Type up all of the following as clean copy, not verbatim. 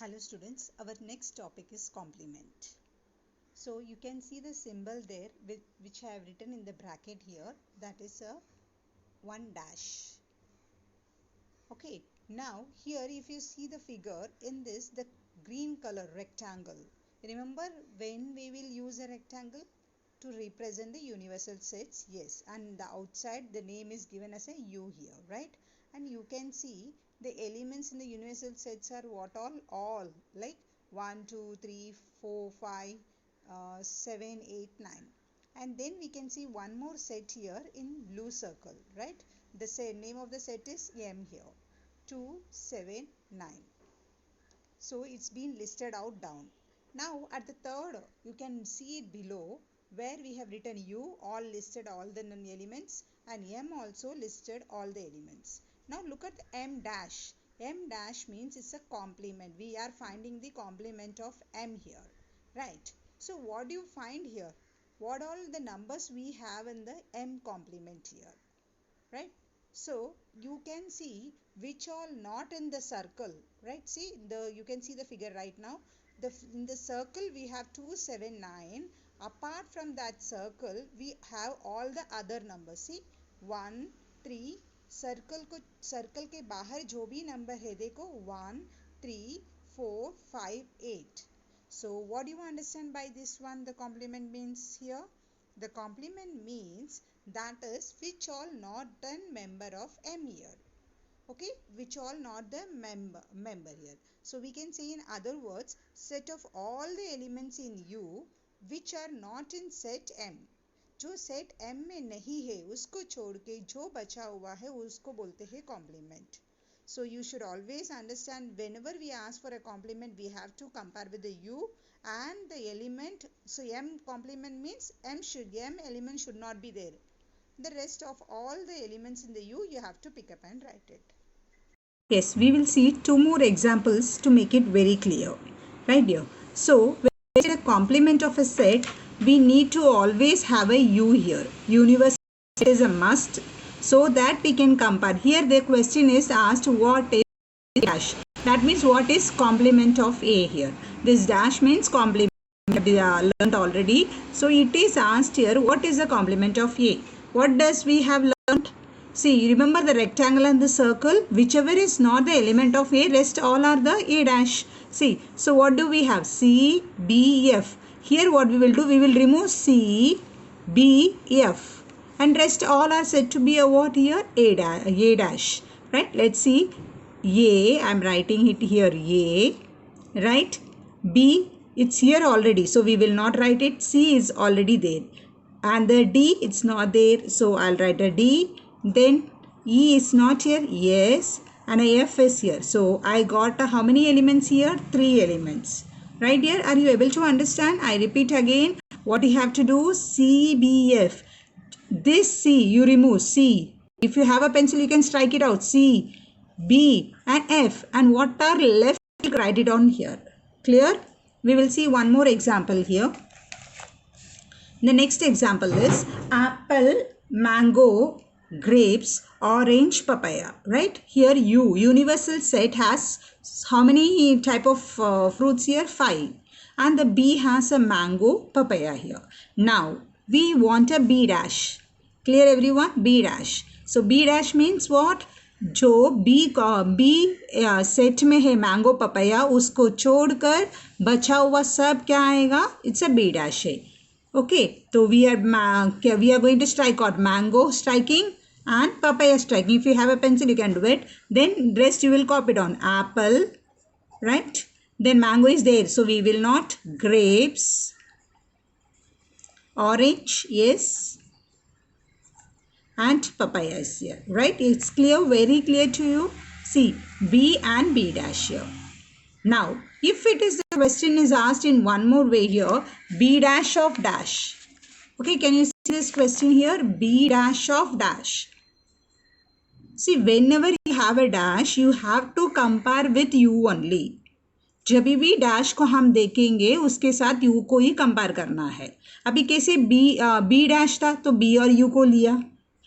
Hello students, our next topic is complement. So you can see the symbol there which I have written in the bracket here, that is a 1 dash. Okay, now here if you see the figure in this, the green color rectangle. Remember when we will use a rectangle? To represent the universal sets, yes, and the outside the name is given as a U here, right? And you can see the elements in the universal sets are what all like 1 2 3 4 5 7 8 9, and then we can see one more set here in blue circle, right? The name of the set is M here, 2 7 9. So it's been listed out down. Now at the third you can see it below where we have written U, all listed all the elements, and M also listed all the elements. Now look at M dash. M dash means it's a complement. We are finding the complement of M here, right? So what do you find here? What all the numbers we have in the M complement here, right? So you can see which all not in the circle, right? See you can see the figure right now. In the circle we have 2 7 9. Apart from that circle we have all the other numbers. See 1 3, circle के बाहर जो भी number है देखो 1 3 4 5 8. So what do you understand by this one? The complement means here, the complement means that is which all not the member of M here. Okay, which all not the member here. So we can say in other words, set of all the elements in U which are not in set M. जो set M में नहीं है उसको छोड़ के जो बचा हुआ है उसको बोलते हैं complement. So you should always understand whenever we ask for a complement we have to compare with the U and the element. So M complement means M element should not be there. The rest of all the elements in the U you have to pick up and write it. Yes, we will see two more examples to make it very clear. Right dear. So when we say a complement of a set, we need to always have a U here. Universal set is a must so that we can compare. Here the question is asked what is dash. That means what is complement of A here. This dash means complement. We have learned already. So it is asked here what is the complement of A. What does we have learned? See, remember the rectangle and the circle, whichever is not the element of A, rest all are the A dash. See, so what do we have? C, B, F. Here what we will do, we will remove C, B, F, and rest all are said to be a what here? A dash. Right? Let's see. A, I am writing it here A, right? B, it's here already, so we will not write it. C is already there. And the D, it's not there, so I'll write a D. Then E is not here, yes, and a F is here. So I got how many elements here? 3 elements. Right here, are you able to understand? I repeat again, what you have to do? C, B, F. This C, you remove C. If you have a pencil, you can strike it out. C, B, and F. And what are left, you write it on here. Clear? We will see one more example here. The next example is apple, mango, grapes, orange, papaya. Right? Here U, universal set has how many type of fruits here? 5. And the B has a mango, papaya here. Now we want a B dash. Clear everyone? B dash. So B dash means what? जो B set में है mango papaya उसको छोड़कर बचा हुआ सब क्या आएगा? It's a B dash है. Okay, so we are going to strike out mango striking and papaya striking. If you have a pencil you can do it. Then rest you will copy down. Apple, right? Then mango is there, so we will not. Grapes, orange, yes, and papaya is here, right? It's clear, very clear to you. See, B and B dash here. Now, if it is the question is asked in one more way here, B dash of dash. Okay, can you see this question here? B dash of dash. See, whenever you have a dash, you have to compare with U only. जब भी dash को हम देखेंगे उसके साथ U को ही compare करना है. अभी कैसे B डैश था तो B और U को लिया,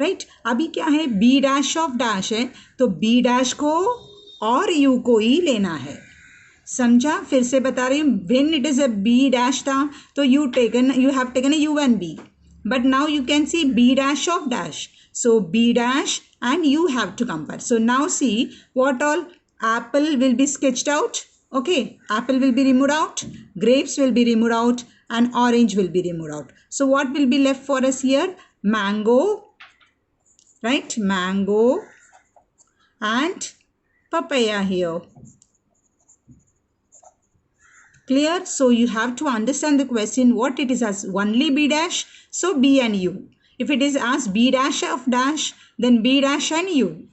राइट? अभी क्या है? B डैश ऑफ डैश है तो B डैश को और U को ही लेना है. समझा? फिर से बता रही हूँ, when it is a b dash था तो you have taken a u and b, but now you can see b dash of dash, so b dash and you have to compare. So now see what all apple will be sketched out. Okay, apple will be removed out, grapes will be removed out, and orange will be removed out. So what will be left for us here? Mango, right? Mango and papaya here. Clear? So you have to understand the question what it is as only b dash, so b and u. If it is as b dash of dash, then b dash and u.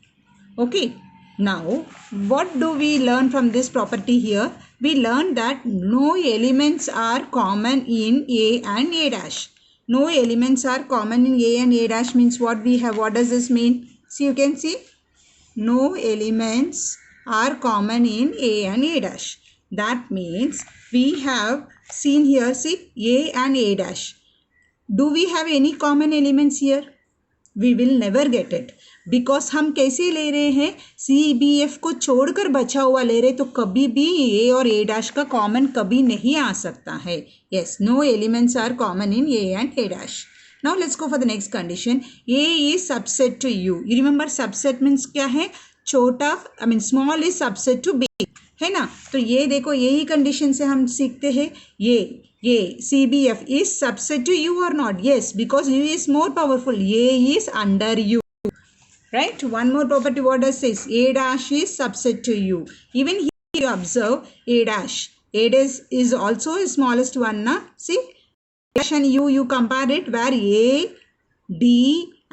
Okay. Now, what do we learn from this property here? We learn that no elements are common in a and a dash. No elements are common in a and a dash means what we have. What does this mean? See, you can see no elements are common in a and a dash. That means we have seen here, see, a and a dash. Do we have any common elements here? We will never get it. Because हम कैसे ले रहे हैं, सी B F को छोड़कर बचा हुआ ले रहे, तो कभी भी ए और ए डैश का कॉमन कभी नहीं आ सकता है. Yes, no elements are common in A and A dash. Now let's go for the next condition. A is subset to U. You remember subset means क्या है? छोटा, I mean small is subset to big, है ना. तो ये देखो, यही condition से हम सीखते हैं ये C B F is subset to U or not. Yes, because U is more powerful. ये is under U. Right? One more property, what does this? A dash is subset to U. Even here you observe A dash. A dash is also the smallest one, na? See? A dash and U, you compare it where A, D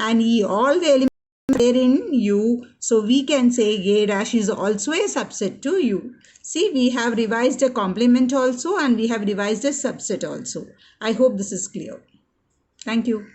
and E, all the elements are there in U. So we can say A dash is also a subset to U. See, we have revised a complement also and we have revised a subset also. I hope this is clear. Thank you.